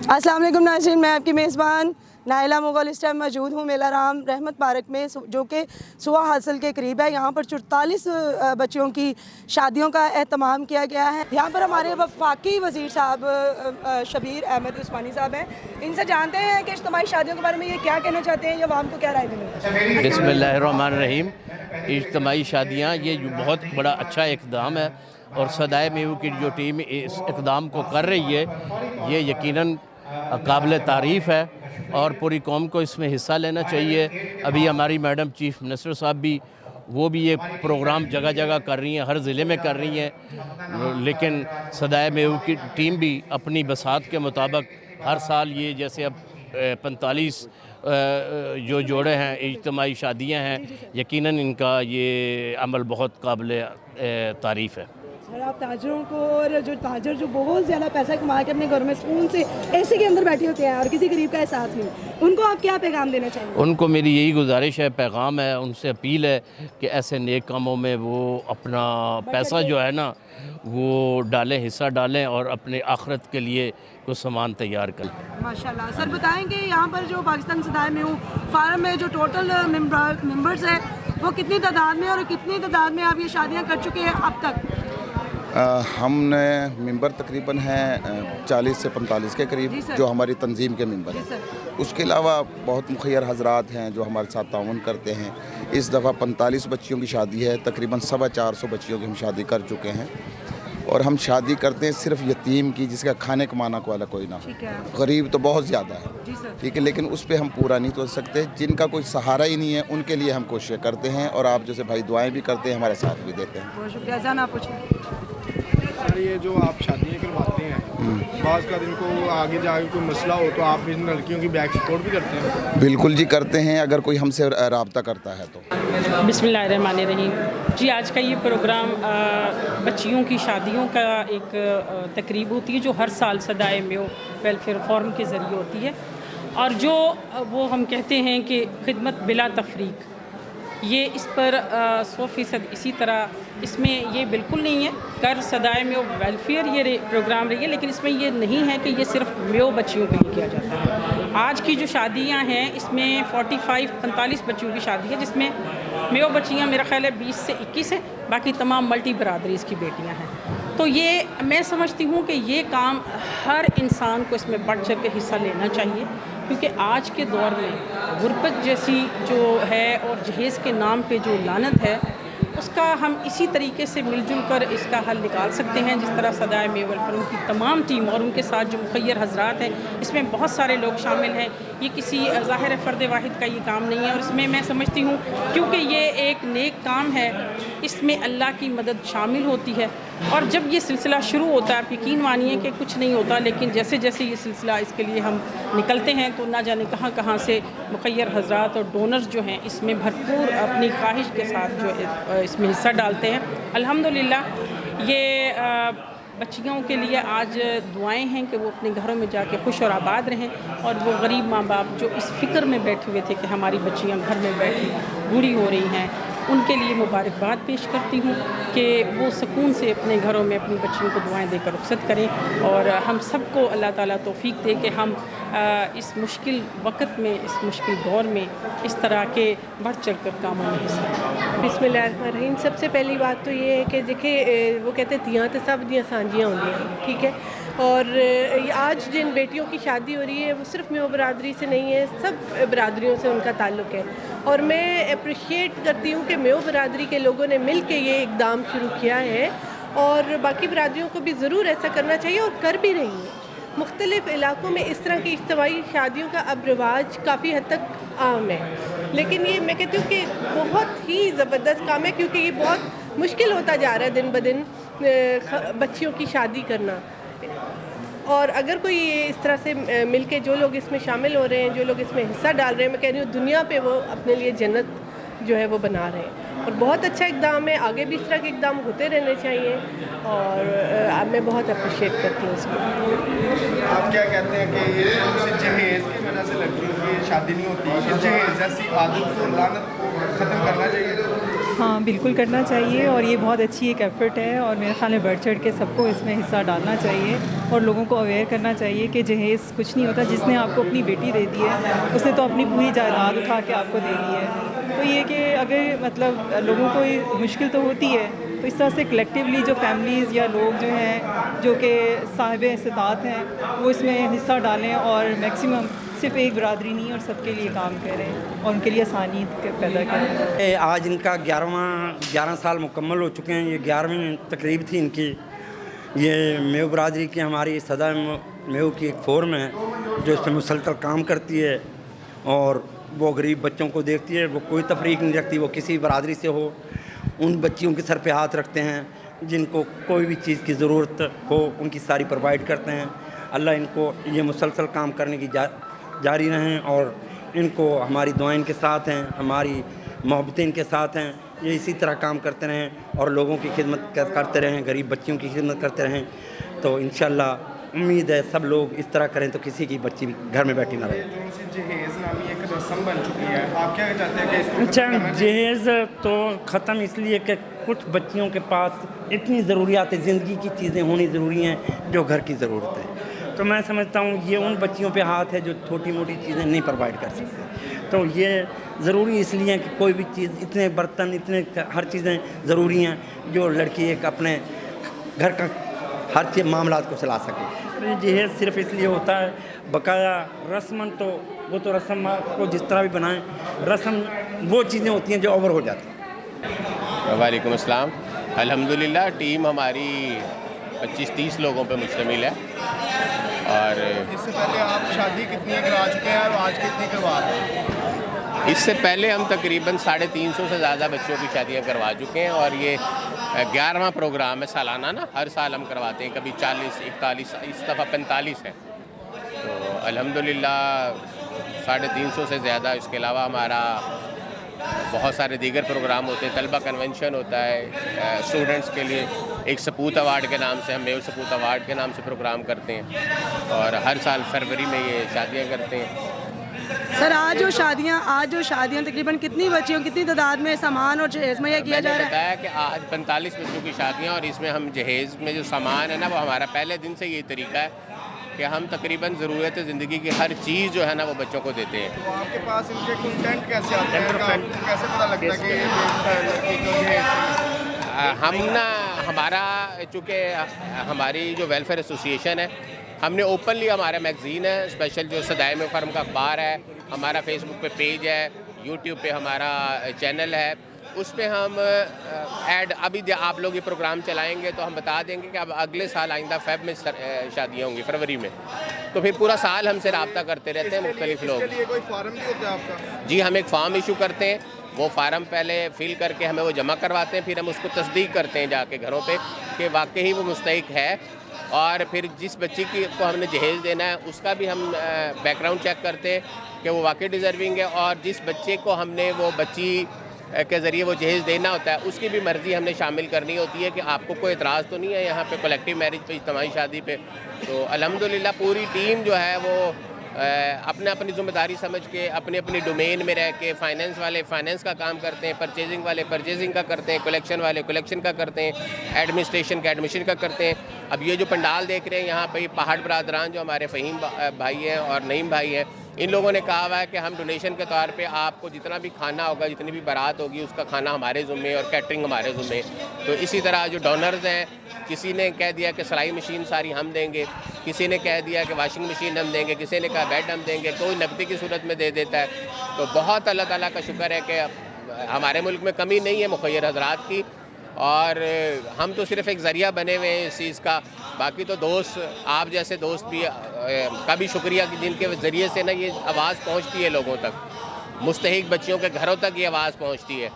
अस्सलाम वालेकुम नाज़रीन, मैं आपकी मेज़बान नाइला मुग़ल इस टाइम मौजूद हूँ मेला राम रहमत पार्क में, जो कि सुबह हासिल के करीब है। यहाँ पर 44 बच्चियों की शादियों का एहतमाम किया गया है। यहाँ पर हमारे वफाकी वज़ीर साहब शबीर अहमद उस्मानी साहब हैं। इनसे जानते हैं कि इज्तिमाई शादियों के बारे में ये क्या कहना चाहते हैं या आवाम को क्या राय देंगे। बिस्मिल्लाहिर्रहमानिर्रहीम। इज्तिमाई शादियाँ ये बहुत बड़ा अच्छा इक़दाम है और सदाए मेऊ की जो टीम इस इक़दाम को कर रही है ये यकीनन काबिल तारीफ़ है और पूरी कौम को इसमें हिस्सा लेना चाहिए। अभी हमारी मैडम चीफ़ मिनिस्टर साहब भी ये प्रोग्राम जगह जगह कर रही हैं, हर ज़िले में कर रही हैं, लेकिन सदाए मेऊ की टीम भी अपनी बसात के मुताबिक हर साल ये जैसे अब 45 जो जोड़े हैं इज्तिमाई शादियां हैं, यकीनन इनका ये अमल बहुत काबिल तारीफ़ है। और आप ताजरों को और जो ताजर जो बहुत ज़्यादा पैसा कमा के अपने घर में सुकून से एसी के अंदर बैठे होते हैं और किसी गरीब का एहसास नहीं, उनको आप क्या पैगाम देना चाहेंगे? उनको मेरी यही गुजारिश है, पैगाम है, उनसे अपील है कि ऐसे नेक कामों में वो अपना पैसा जो है ना वो डालें, हिस्सा डालें और अपने आखिरत के लिए कुछ सामान तैयार करें। माशाल्लाह। सर बताएंगे यहाँ पर जो पाकिस्तान सदाए मेऊ फार्म में जो टोटल मेंबर्स हैं वो कितनी तादाद में और कितनी तादाद में आप ये शादियाँ कर चुके हैं अब तक? हमने मेंबर तकरीबन हैं 40 से 45 के करीब जो हमारी तंजीम के मेंबर हैं। उसके अलावा बहुत मुखियर हजरात हैं जो हमारे साथ ताउन करते हैं। इस दफ़ा 45 बच्चियों की शादी है, तकरीबन 450 बच्चियों की हम शादी कर चुके हैं और हम शादी करते हैं सिर्फ यतीम की जिसका खाने कमाना वाला कोई ना हो। गरीब तो बहुत ज़्यादा है, ठीक है, लेकिन उस पर हम पूरा नहीं तो सकते। जिनका कोई सहारा ही नहीं है उनके लिए हम कोशिश करते हैं और आप जैसे भाई दुआएं भी करते हैं, हमारे साथ भी देते हैं। बहुत शुक्रिया। जाना पूछें। ये जो आप शादियाँ करवाते हैं बाज़ का दिन को आगे जाके कोई मसला हो तो आप इन लड़कियों की बैक सपोर्ट भी करते हैं? बिल्कुल जी करते हैं, अगर कोई हमसे रब्ता करता है तो। बिस्मिल्लाहिर्रहमानिर्रहीम। जी, आज का ये प्रोग्राम बच्चियों की शादियों का एक तकरीब होती है जो हर साल सदाए मेऊ वेलफेयर फोरम के ज़रिए होती है और जो वो हम कहते हैं कि खिदमत बिला तफरीक, ये इस पर 100% इसी तरह इसमें ये बिल्कुल नहीं है कर सदाए मेऊ वेलफेयर ये प्रोग्राम रही है, लेकिन इसमें ये नहीं है कि ये सिर्फ मेऊ बच्चियों के लिए किया जाता है। आज की जो शादियां हैं इसमें 45 बच्चियों की शादी है जिसमें मेऊ बच्चियां मेरा ख्याल है 20 से 21 है, बाकी तमाम मल्टी बरादरीज़ की बेटियां हैं। तो ये मैं समझती हूँ कि ये काम हर इंसान को इसमें बढ़ चढ़ के हिस्सा लेना चाहिए, क्योंकि आज के दौर में गुरबत जैसी जो है और जहेज़ के नाम पे जो लानत है उसका हम इसी तरीके से मिलजुल कर इसका हल निकाल सकते हैं जिस तरह सदाए मेऊ वेलफेयर की तमाम टीम और उनके साथ जो मुखियर हजरात हैं, इसमें बहुत सारे लोग शामिल हैं। ये किसी ज़ाहिर फ़र्द वाहिद का ये काम नहीं है और इसमें मैं समझती हूँ क्योंकि ये एक नेक काम है, इसमें अल्लाह की मदद शामिल होती है और जब ये सिलसिला शुरू होता है आप यकीन मानिए कि कुछ नहीं होता, लेकिन जैसे जैसे ये सिलसिला इसके लिए हम निकलते हैं तो ना जाने कहाँ कहाँ से मुखियर हजरात और डोनर्स जो हैं इसमें भरपूर अपनी ख्वाहिश के साथ जो इसमें हिस्सा डालते हैं। अल्हम्दुलिल्लाह ये बच्चियों के लिए आज दुआएं हैं कि वो अपने घरों में जाके खुश और आबाद रहें और वो गरीब माँ बाप जो इस फ़िक्र में बैठे हुए थे कि हमारी बच्चियाँ घर में बैठी बूढ़ी हो रही हैं, उनके लिए मुबारकबाद पेश करती हूँ कि वो सुकून से अपने घरों में अपनी बच्चियों को दुआएं देकर रुखसत करें और हम सबको अल्लाह ताला तौफीक दे कि हम इस मुश्किल वक्त में, इस मुश्किल दौर में इस तरह के बढ़ चढ़ कर कामों में हिस्सा लें। बिस्मिल्लाहिर्रहमानिर्रहीम। सबसे पहली बात तो ये है कि देखिए वो कहते हैं तियाँ तो सब दियाँ सांझियाँ होंगी, ठीक है, और आज जिन बेटियों की शादी हो रही है वो सिर्फ मेऊ बरादरी से नहीं है, सब बरादरियों से उनका ताल्लुक़ है और मैं अप्रिशिएट करती हूँ कि मेऊ बरादरी के लोगों ने मिल के ये इक़दाम शुरू किया है और बाकी बरादरियों को भी ज़रूर ऐसा करना चाहिए और कर भी रही हैं। मुख्तलिफ़ इलाक़ों में इस तरह की इज्तिमाई शादियों का अब रिवाज काफ़ी हद तक आम है, लेकिन ये मैं कहती हूँ कि बहुत ही ज़बरदस्त काम है क्योंकि ये बहुत मुश्किल होता जा रहा है दिन ब दिन बच्चियों की शादी करना। और अगर कोई इस तरह से मिल के जो लोग इसमें शामिल हो रहे हैं, जो लोग इसमें हिस्सा डाल रहे हैं, मैं कह रही हूँ दुनिया पे वो अपने लिए जन्नत जो है वो बना रहे हैं और बहुत अच्छा इक़दाम है। आगे भी इस तरह के इक़दाम होते रहने चाहिए और मैं बहुत अप्रिशिएट करती हूँ इसको। आप क्या कहते हैं कि ये जहेज़ की वजह से लड़कियों की शादी नहीं होती, जहेज़ जैसी आदत को लानत को ख़त्म करना चाहिए? ہاں بالکل کرنا چاہیے، اور یہ بہت اچھی ایک ایفرٹ ہے، اور میرے خیال میں بڑھ چڑھ کے سب کو اس میں حصہ ڈالنا چاہیے اور لوگوں کو اویئر کرنا چاہیے کہ جہیز کچھ نہیں ہوتا. جس نے آپ کو اپنی بیٹی دے دی ہے اس نے تو اپنی پوری جائیداد اٹھا کے آپ کو دے دی ہے. تو یہ کہ اگر مطلب لوگوں کو مشکل تو ہوتی ہے، تو اس طرح سے کلیکٹیولی جو فیملیز یا لوگ جو ہیں جو کہ صاحب استطاعت ہیں وہ اس میں حصہ ڈالیں، اور میکسیمم صرف ایک برادری نہیں اور سب کے لیے کام کریں اور ان کے لیے آسانی پیدا کریں. آج ان کا 11 سال مکمل ہو چکے ہیں. یہ 11ویں تقریب تھی ان کی. یہ میو برادری کی ہماری صدا میو کی ایک فورم ہے جو اس پہ مسلسل کام کرتی ہے، اور وہ غریب بچوں کو دیکھتی ہے. وہ کوئی تفریق نہیں رکھتی، وہ کسی برادری سے ہو. ان بچیوں کے سر پہ ہاتھ رکھتے ہیں جن کو کوئی بھی چیز کی ضرورت ہو، ان کی ساری پرووائڈ کرتے ہیں. اللہ ان کو یہ مسلسل کام کرنے کی جاری رہیں، اور ان کو ہماری دعائیں ان کے ساتھ ہیں، ہماری محبتیں ان کے ساتھ ہیں. یہ اسی طرح کام کرتے رہیں اور لوگوں کی خدمت کرتے رہیں، غریب بچیوں کی خدمت کرتے رہیں. تو انشاءاللہ امید ہے سب لوگ اس طرح کریں تو کسی کی بچی بھی گھر میں بیٹھی نہ رہے. جہیز نامی ایک رسم بن چکی ہے، آپ کیا چاہتے ہیں کہ اس کو اچھا، جہیز تو ختم اس لیے کہ کچھ بچیوں کے پاس اتنی ضروریات زندگی کی چیزیں ہونی ضروری ہیں جو گھر کی ضرورت ہے. تو میں سمجھتا ہوں یہ ان بچیوں پہ ہاتھ ہے جو چھوٹی موٹی چیزیں نہیں پرووائڈ کر سکتے. تو یہ ضروری اس لیے کہ کوئی بھی چیز، اتنے برتن، اتنے ہر چیزیں ضروری ہیں جو لڑکی ایک اپنے گھر کا ہر چیز معاملات کو چلا سکے. جہیز صرف اس لیے ہوتا ہے، بقایا رسماً تو وہ تو رسم کو جس طرح بھی بنائیں، رسم وہ چیزیں ہوتی ہیں جو اوور ہو جاتی ہیں. وعلیکم السلام. الحمدللہ ٹیم ہماری 25-30 لوگوں پہ مشتمل ہے. اور اس سے پہلے آپ شادی کتنی کروا چکے ہیں اور آج کتنی کروا رہے ہیں؟ اس سے پہلے ہم تقریباً 350 سے زیادہ بچوں کی شادیاں کروا چکے ہیں، اور یہ 11واں پروگرام ہے سالانہ نا. ہر سال ہم کرواتے ہیں، کبھی 40، 41، اس دفعہ 45 ہے. تو الحمدللہ 350 سے زیادہ. اس کے علاوہ ہمارا بہت سارے دیگر پروگرام ہوتے ہیں. طلبہ کنونشن ہوتا ہے اسٹوڈنٹس کے لیے. ایک سپوت ایوارڈ کے نام سے، ہم میو سپوت ایوارڈ کے نام سے پروگرام کرتے ہیں، اور ہر سال فروری میں یہ شادیاں کرتے ہیں. سر آج جو شادیاں تقریباً کتنی بچیوں، کتنی تعداد میں سامان اور جہیز مہیا کیا جا رہا ہے؟ میں نے بتایا کہ آج 45 بچوں کی شادیاں، اور اس میں ہم جہیز میں جو سامان ہے نا، وہ ہمارا پہلے دن سے یہ طریقہ ہے کہ ہم تقریباً ضرورت زندگی کی ہر چیز جو ہے نا وہ بچوں کو دیتے ہیں. تو آپ کے پاس ان کے کنٹینٹ کیسے آتے ہیں؟ آپ کو کیسے پتہ لگتا ہے کہ یہ ہم نا، ہمارا چونکہ ہماری جو ویلفیئر ایسوسیشن ہے، ہم نے اوپنلی ہمارا میگزین ہے اسپیشل جو صدائے میں فرم کا اخبار ہے، ہمارا فیس بک پہ پیج ہے، یوٹیوب پہ ہمارا چینل ہے. اس پہ ہم ایڈ، ابھی آپ لوگ یہ پروگرام چلائیں گے تو ہم بتا دیں گے کہ اب اگلے سال آئندہ فیب میں شادیاں ہوں گی، فروری میں. تو پھر پورا سال ہم سے رابطہ کرتے رہتے ہیں مختلف لوگ. اس کے لیے کوئی فارم بھی ہوتا ہے آپ کا؟ جی، ہم ایک فارم ایشو کرتے ہیں. وہ فارم پہلے فل کر کے ہمیں وہ جمع کرواتے ہیں، پھر ہم اس کو تصدیق کرتے ہیں جا کے گھروں پہ کہ واقعی وہ مستحق ہے. اور پھر جس بچی کو ہم نے جہیز دینا ہے اس کا بھی ہم بیک گراؤنڈ چیک کرتے ہیں کہ وہ واقعی ڈیزرونگ ہے. اور جس بچے کو ہم نے وہ بچی کے ذریعے وہ جہیز دینا ہوتا ہے اس کی بھی مرضی ہم نے شامل کرنی ہوتی ہے کہ آپ کو کوئی اعتراض تو نہیں ہے یہاں پہ کلیکٹیو میرج پہ، اجتماعی شادی پہ. تو الحمدللہ پوری ٹیم جو ہے وہ اپنے اپنی ذمہ داری سمجھ کے اپنی اپنی ڈومین میں رہ کے، فائنینس والے فائنینس کا کام کرتے ہیں، پرچیزنگ والے پرچیزنگ کا کرتے ہیں، کلیکشن والے کلیکشن کا کرتے ہیں، ایڈمنسٹریشن کا ایڈمنسٹریشن کا کرتے ہیں. اب یہ جو پنڈال دیکھ رہے ہیں یہاں پہ، یہ پہاڑ برادران جو ہمارے فہیم بھائی ہیں اور نعیم بھائی ہیں، ان لوگوں نے کہا ہوا ہے کہ ہم ڈونیشن کے طور پہ آپ کو جتنا بھی کھانا ہوگا، جتنی بھی بارات ہوگی، اس کا کھانا ہمارے ذمے اور کیٹرنگ ہمارے ذمے. تو اسی طرح جو ڈونرز ہیں، کسی نے کہہ دیا کہ سلائی مشین ساری ہم دیں گے، کسی نے کہہ دیا کہ واشنگ مشین ہم دیں گے، کسی نے کہا بیڈ ہم دیں گے، کوئی نقدی کی صورت میں دے دیتا ہے. تو بہت اللہ تعالیٰ کا شکر ہے کہ ہمارے ملک میں کمی نہیں ہے مخیر حضرات کی، اور ہم تو صرف ایک ذریعہ بنے ہوئے ہیں اس چیز کا. باقی تو دوست، آپ جیسے دوست بھی کا بھی شکریہ کہ جن کے ذریعے سے نا یہ آواز پہنچتی ہے لوگوں تک، مستحق بچیوں کے گھروں تک یہ آواز پہنچتی ہے.